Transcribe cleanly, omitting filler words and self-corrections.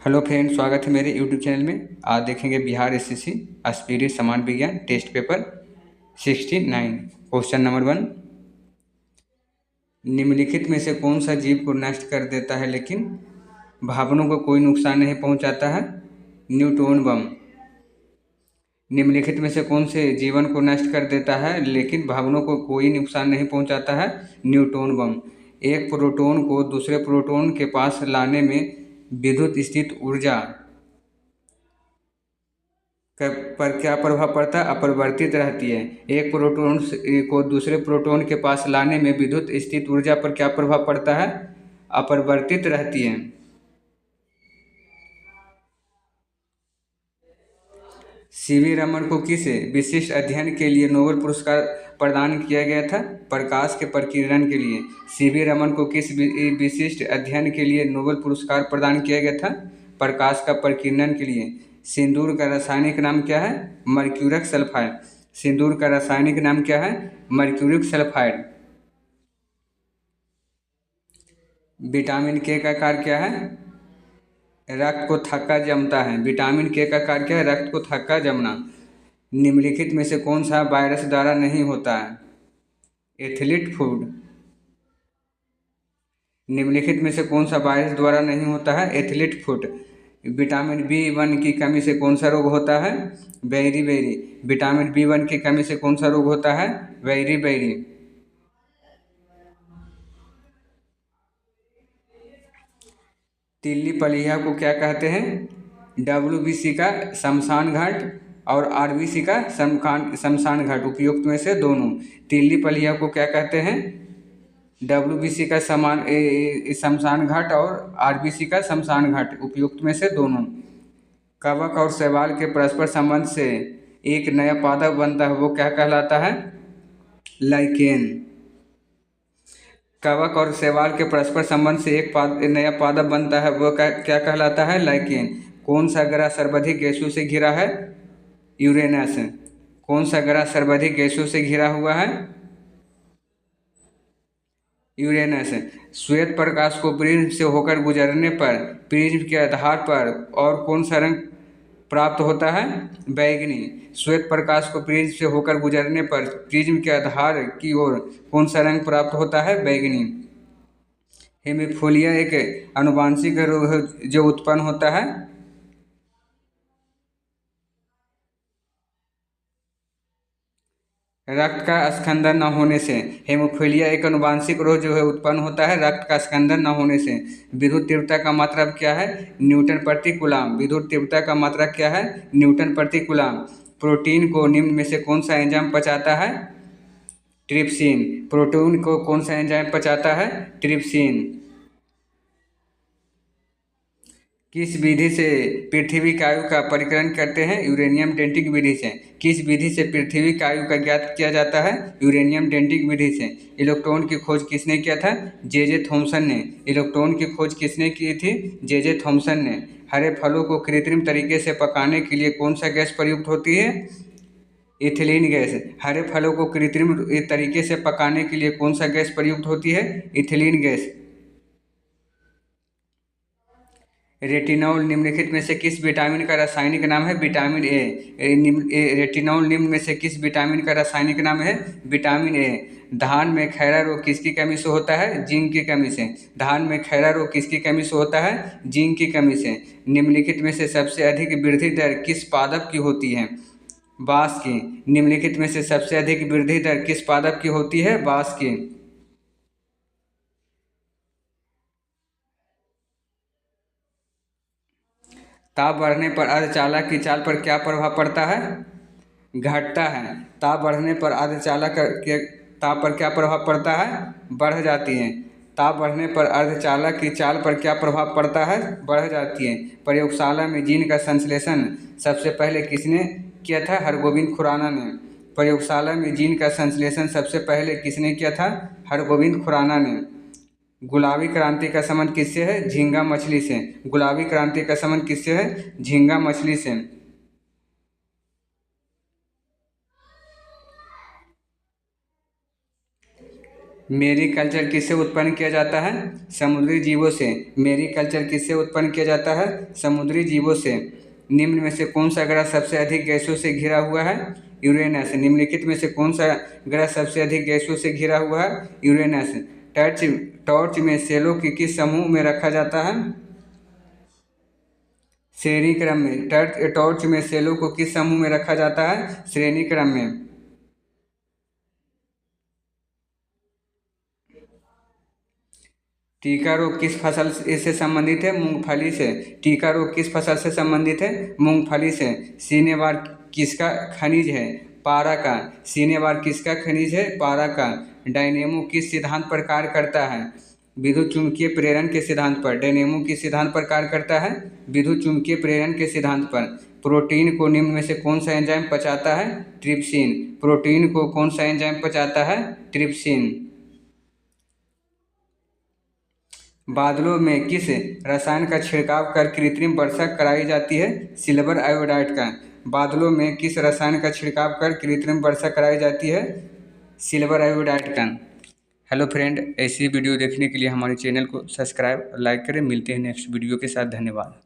Hello friend, स्वागत है मेरे यूट्यूब चैनल में। आज देखेंगे बिहार एसएससी स्पीडी समान विज्ञान टेस्ट पेपर 69। Question number 1। निम्नलिखित में से कौन सा जीव को नष्ट कर देता है लेकिन भावनों को कोई नुकसान नहीं पहुंचाता है? न्यूट्रॉन बम। निम्नलिखित में से कौन से जीवन को नष्ट कर देता है लेकिन भावनों को कोई नुकसान नहीं पहुंचाता है? न्यूट्रॉन बम। एक प्रोटॉन को दूसरे प्रोटॉन के पास लाने में विद्युत स्थित ऊर्जा पर क्या प्रभाव पड़ता है? अपरिवर्तित रहती है। एक प्रोटॉन को दूसरे प्रोटॉन के पास लाने में विद्युत स्थित ऊर्जा पर क्या प्रभाव पड़ता है? अपरिवर्तित रहती है। सीवी रमन को किस विशिष्ट अध्ययन के लिए नोबेल पुरस्कार प्रदान किया गया था? प्रकाश के प्रकीर्णन के लिए। सीवी रमन को किस विशिष्ट अध्ययन के लिए नोबेल पुरस्कार प्रदान किया गया था? प्रकाश का प्रकीर्णन के लिए। सिंदूर का रासायनिक नाम क्या है? Mercuric sulphide. सिंदूर का रासायनिक नाम क्या है? Mercuric sulphide. विटामिन के का कार्य क्या है? रक्त को थक्का जमता है। विटामिन के का कार्य क्या है? रक्त को थक्का जमना। निम्नलिखित में से कौन सा वायरस द्वारा नहीं होता है? Athlete food. निम्नलिखित में से कौन सा वायरस द्वारा नहीं होता है? Athlete food. विटामिन B1 की कमी से कौन सा रोग होता है? Berry berry. विटामिन B1 की कमी से कौन सा रोग होता है? Beriberi. तिल्ली पलिया को क्या कहते हैं? WBC का शमशान घाट और RBC का शमशान घाट, उपयुक्त में से दोनों। तिल्ली पलिया को क्या कहते हैं? WBC का शमशान घाट और RBC का शमशान घाट, उपयुक्त में से दोनों। कवक और शैवाल के परस्पर संबंध से एक नया पादप बनता है, वो क्या कहलाता है? लाइकेन। कवक और शैवाल के परस्पर संबंध से एक नया पादप बनता है, वो क्या कहलाता है? लाइकेन। कौन सा ग्रह सर्वाधिक गैसों से घिरा है? यूरेनस। कौन सा ग्रह सर्वाधिक गैसों से घिरा हुआ है? यूरेनस। श्वेत प्रकाश को प्रिज्म से होकर गुजरने पर प्रिज्म के आधार पर और कौन सा रंग प्राप्त होता है? बैंगनी। श्वेत प्रकाश को प्रिज्म से होकर गुजरने पर प्रिज्म के आधार की ओर कौन सा रंग प्राप्त होता है? बैंगनी। हेमीफोलिया एक आनुवांशिक रोग है जो उत्पन्न होता है रक्त का स्कंदन न होने से। हेमोफीलिया एक आनुवांशिक रोग जो है उत्पन्न होता है रक्त का स्कंदन न होने से। विद्युत तीव्रता का मात्रा क्या है? न्यूटन प्रति कूलाम। विद्युत तीव्रता का मात्रा क्या है? न्यूटन प्रति कूलाम। प्रोटीन को निम्न में से कौन सा एंजाइम पचाता है? ट्रिप्सिन। प्रोटीन को कौन सा एंजाइम पचाता है? ट्रिप्सिन। किस विधि से पृथ्वी की आयु का परिकलन करते हैं? यूरेनियम डेटिंग विधि से। किस विधि से पृथ्वी की आयु का ज्ञात किया जाता है? यूरेनियम डेटिंग विधि से। इलेक्ट्रॉन की खोज किसने किया था? जे थॉमसन ने। इलेक्ट्रॉन की खोज किसने की थी? जे थॉमसन ने। हरे फलों को कृत्रिम तरीके से पकाने के लिए कौन सा गैस प्रयुक्त होती है? Ethylene gas. हरे फलों को कृत्रिम तरीके से पकाने के लिए कौन सा गैस प्रयुक्त होती है? Ethylene gas. रेटिनॉल निम्नलिखित में से किस विटामिन का रासायनिक नाम है? Vitamin A. रेटिनॉल निम्न में से किस विटामिन का रासायनिक नाम है? Vitamin A. धान में खैरा रोग किसकी कमी से होता है? जिंक की कमी से। धान में खैरा रोग किसकी कमी से होता है? जिंक की कमी से। निम्नलिखित में से सबसे अधिक वृद्धि दर किस पादप की होती है? बांस की। निम्नलिखित में से सबसे अधिक वृद्धि दर किस पादप की होती है? बांस की। ताप बढ़ने पर अर्धचालक की चाल पर क्या प्रभाव पड़ता है? घटता है। ताप बढ़ने पर अर्धचालक के ताप पर क्या प्रभाव पड़ता है? बढ़ जाती है। ताप बढ़ने पर अर्धचालक की चाल पर क्या प्रभाव पड़ता है? बढ़ जाती है। प्रयोगशाला में जीन का संश्लेषण सबसे पहले किसने किया था? हरगोविंद खुराना ने। प्रयोगशाला में जीन का संश्लेषण सबसे पहले किसने किया था? हरगोविंद खुराना ने। गुलाबी क्रांति का संबंध किससे है? झींगा मछली से। गुलाबी क्रांति का संबंध किससे है? झींगा मछली से। मेरीकल्चर किससे उत्पन्न किया जाता है? समुद्री जीवों से। मेरीकल्चर किससे उत्पन्न किया जाता है? समुद्री जीवों से। निम्न में से कौन सा ग्रह सबसे अधिक गैसों से घिरा हुआ है? यूरेनस। निम्नलिखित में से कौन सा ग्रह सबसे अधिक गैसों से घिरा हुआ है? यूरेनस। टॉर्च टॉर्च में सेलों की किस समूह में रखा जाता है? श्रेणी क्रम में। टॉर्च में सेलों को किस समूह में रखा जाता है? श्रेणी क्रम में। टीका रोग किस फसल से संबंधित है? मूंगफली से। टीका रोग किस फसल से संबंधित है? मूंगफली से। सीनेवार किसका खनिज है? पारा का। सीनेवार किसका खनिज है? पारा का। डायनेमो किस सिद्धांत पर कार्य करता है? विद्युत चुम्बकीय प्रेरण के सिद्धांत पर। डायनेमो किस सिद्धांत पर कार्य करता है? विद्युत चुम्बकीय प्रेरण के सिद्धांत पर। प्रोटीन को निम्न में से कौन सा एंजाइम पचाता है? ट्रिप्सिन। प्रोटीन को कौन सा एंजाइम पचाता है? ट्रिप्सिन। बादलों में किस रसायन का छिड़काव कर कृत्रिम वर्षा कराई जाती है? सिल्वर आयोडाइड का। बादलों में किस रसायन का छिड़काव कर कृत्रिम वर्षा कराई जाती है? सिल्वर आयोडाइड का। हेलो फ्रेंड, ऐसी वीडियो देखने के लिए हमारे चैनल को सब्सक्राइब और लाइक करें। मिलते हैं नेक्स्ट वीडियो के साथ। धन्यवाद।